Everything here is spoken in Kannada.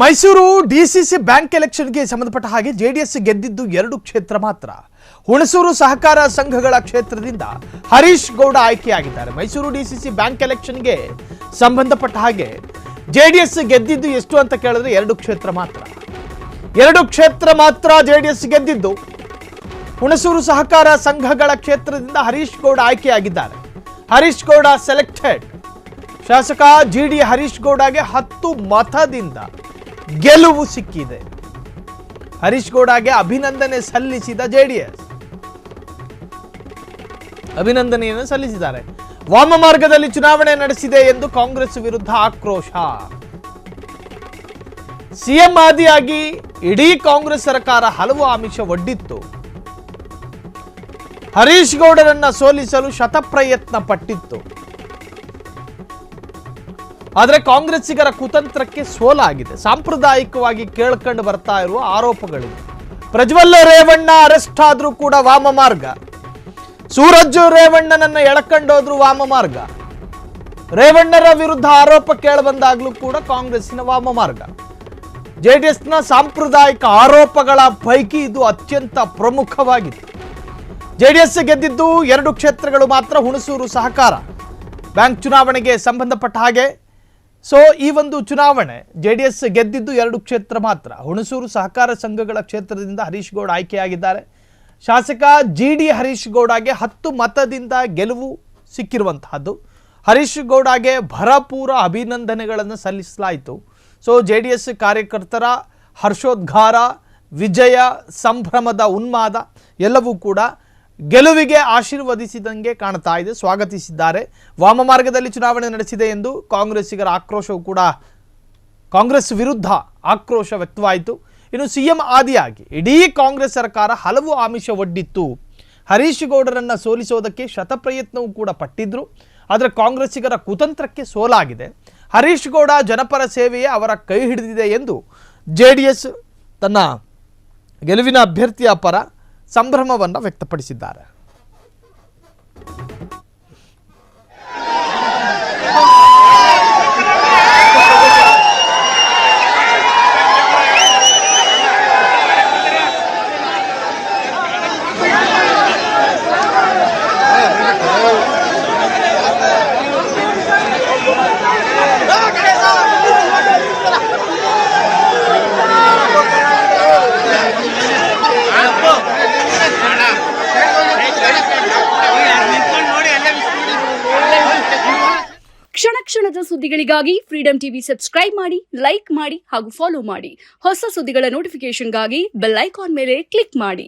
ಮೈಸೂರು ಡಿಸಿಸಿ ಬ್ಯಾಂಕ್ ಎಲೆಕ್ಷನ್ಗೆ ಸಂಬಂಧಪಟ್ಟ ಹಾಗೆ ಜೆಡಿಎಸ್ ಗೆದ್ದಿದ್ದು 2 ಕ್ಷೇತ್ರ ಮಾತ್ರ. ಹುಣಸೂರು ಸಹಕಾರ ಸಂಘಗಳ ಕ್ಷೇತ್ರದಿಂದ ಹರೀಶ್ ಗೌಡ ಆಯ್ಕೆಯಾಗಿದ್ದಾರೆ. ಮೈಸೂರು ಡಿಸಿಸಿ ಬ್ಯಾಂಕ್ ಎಲೆಕ್ಷನ್ಗೆ ಸಂಬಂಧಪಟ್ಟ ಹಾಗೆ ಜೆಡಿಎಸ್ ಗೆದ್ದಿದ್ದು ಎಷ್ಟು ಅಂತ ಕೇಳಿದ್ರೆ 2 ಕ್ಷೇತ್ರ ಮಾತ್ರ. 2 ಕ್ಷೇತ್ರ ಮಾತ್ರ ಜೆಡಿಎಸ್ ಗೆದ್ದಿದ್ದು. ಹುಣಸೂರು ಸಹಕಾರ ಸಂಘಗಳ ಕ್ಷೇತ್ರದಿಂದ ಹರೀಶ್ ಗೌಡ ಆಯ್ಕೆಯಾಗಿದ್ದಾರೆ. ಹರೀಶ್ ಗೌಡ ಸೆಲೆಕ್ಟೆಡ್. ಶಾಸಕ ಜಿಡಿ ಹರೀಶ್ ಗೌಡಗೆ 10 ಮತದಿಂದ ಗೆಲುವು ಸಿಕ್ಕಿದೆ. ಹರೀಶ್ ಗೌಡಗೆ ಅಭಿನಂದನೆ ಸಲ್ಲಿಸಿದ ಜೆಡಿಎಸ್ ಅಭಿನಂದನೆಯನ್ನು ಸಲ್ಲಿಸಿದ್ದಾರೆ. ವಾಮ ಮಾರ್ಗದಲ್ಲಿ ಚುನಾವಣೆ ನಡೆಸಿದೆ ಎಂದು ಕಾಂಗ್ರೆಸ್ ವಿರುದ್ಧ ಆಕ್ರೋಶ. ಸಿಎಂ ಆದಿಯಾಗಿ ಇಡೀ ಕಾಂಗ್ರೆಸ್ ಸರ್ಕಾರ ಹಲವು ಆಮಿಷ ಒಡ್ಡಿತ್ತು. ಹರೀಶ್ ಗೌಡರನ್ನ ಸೋಲಿಸಲು ಶತಪ್ರಯತ್ನ ಪಟ್ಟಿತ್ತು. ಆದರೆ ಕಾಂಗ್ರೆಸ್ಸಿಗರ ಕುತಂತ್ರಕ್ಕೆ ಸೋಲಾಗಿದೆ. ಸಾಂಪ್ರದಾಯಿಕವಾಗಿ ಕೇಳ್ಕೊಂಡು ಬರ್ತಾ ಇರುವ ಆರೋಪಗಳಿವೆ. ಪ್ರಜ್ವಲ್ ರೇವಣ್ಣ ಅರೆಸ್ಟ್ ಆದ್ರೂ ಕೂಡ ವಾಮ ಮಾರ್ಗ. ಸೂರಜ್ ರೇವಣ್ಣನನ್ನ ಎಳಕೊಂಡೋದ್ರು ವಾಮ ಮಾರ್ಗ. ರೇವಣ್ಣರ ವಿರುದ್ಧ ಆರೋಪ ಕೇಳಬಂದಾಗ್ಲೂ ಕೂಡ ಕಾಂಗ್ರೆಸ್ಸಿನ ವಾಮ ಮಾರ್ಗ. ಜೆಡಿಎಸ್ನ ಸಾಂಪ್ರದಾಯಿಕ ಆರೋಪಗಳ ಪೈಕಿ ಇದು ಅತ್ಯಂತ ಪ್ರಮುಖವಾಗಿತ್ತು. ಜೆಡಿಎಸ್ ಗೆದ್ದಿದ್ದು 2 ಕ್ಷೇತ್ರಗಳು ಮಾತ್ರ. ಹುಣಸೂರು ಸಹಕಾರ ಬ್ಯಾಂಕ್ ಚುನಾವಣೆಗೆ ಸಂಬಂಧಪಟ್ಟ ಹಾಗೆ ಈ ಒಂದು ಚುನಾವಣೆ ಜೆಡಿಎಸ್ ಗೆದ್ದಿದ್ದು 2 ಕ್ಷೇತ್ರ ಮಾತ್ರ. ಹುಣಸೂರು ಸಹಕಾರ ಸಂಘಗಳ ಕ್ಷೇತ್ರದಿಂದ ಹರೀಶ್ ಗೌಡ ಆಯ್ಕೆಯಾಗಿದ್ದಾರೆ. ಶಾಸಕ ಜಿಡಿ ಹರೀಶ್ ಗೌಡಗೆ 10 ಮತದಿಂದ ಗೆಲುವು ಸಿಕ್ಕಿರುವಂತಹದ್ದು. ಹರೀಶ್ ಗೌಡಗೆ ಭರಪೂರ ಅಭಿನಂದನೆಗಳನ್ನು ಸಲ್ಲಿಸಲಾಯಿತು. ಜೆಡಿಎಸ್ ಕಾರ್ಯಕರ್ತರ ಹರ್ಷೋದ್ಗಾರ, ವಿಜಯ, ಸಂಭ್ರಮದ ಉನ್ಮಾದ ಎಲ್ಲವೂ ಕೂಡ ಗೆಲುವಿಗೆ ಆಶೀರ್ವದಿಸಿದಂಗೆ ಕಾಣ್ತಾ ಇದೆ, ಸ್ವಾಗತಿಸಿದ್ದಾರೆ. ವಾಮ ಮಾರ್ಗದಲ್ಲಿ ಚುನಾವಣೆ ನಡೆಸಿದೆ ಎಂದು ಕಾಂಗ್ರೆಸ್ಸಿಗರ ಆಕ್ರೋಶವೂ ಕೂಡ ಕಾಂಗ್ರೆಸ್ ವಿರುದ್ಧ ಆಕ್ರೋಶ ವ್ಯಕ್ತವಾಯಿತು. ಇನ್ನು ಸಿಎಂ ಆದಿಯಾಗಿ ಇಡೀ ಕಾಂಗ್ರೆಸ್ ಸರ್ಕಾರ ಹಲವು ಆಮಿಷ ಒಡ್ಡಿತ್ತು. ಹರೀಶ್ ಗೌಡರನ್ನ ಸೋಲಿಸೋದಕ್ಕೆ ಶತಪ್ರಯತ್ನವೂ ಕೂಡ ಪಟ್ಟಿದ್ರು. ಆದರೆ ಕಾಂಗ್ರೆಸ್ಸಿಗರ ಕುತಂತ್ರಕ್ಕೆ ಸೋಲಾಗಿದೆ. ಹರೀಶ್ ಗೌಡ ಜನಪರ ಸೇವೆಯೇ ಅವರ ಕೈ ಹಿಡಿದಿದೆ ಎಂದು ಜೆಡಿಎಸ್ ತನ್ನ ಗೆಲುವಿನ ಅಭ್ಯರ್ಥಿಯ ಪರ ಸಂಭ್ರಮವನ್ನು ವ್ಯಕ್ತಪಡಿಸಿದ್ದಾರೆ. ಕ್ಷಣದ ಸುದ್ದಿಗಳಿಗಾಗಿ ಫ್ರೀಡಂ ಟಿವಿ ಸಬ್ಸ್ಕ್ರೈಬ್ ಮಾಡಿ, ಲೈಕ್ ಮಾಡಿ ಹಾಗೂ ಫಾಲೋ ಮಾಡಿ. ಹೊಸ ಸುದ್ದಿಗಳ ನೋಟಿಫಿಕೇಶನ್ಗಾಗಿ ಬೆಲ್ ಐಕಾನ್ ಮೇಲೆ ಕ್ಲಿಕ್ ಮಾಡಿ.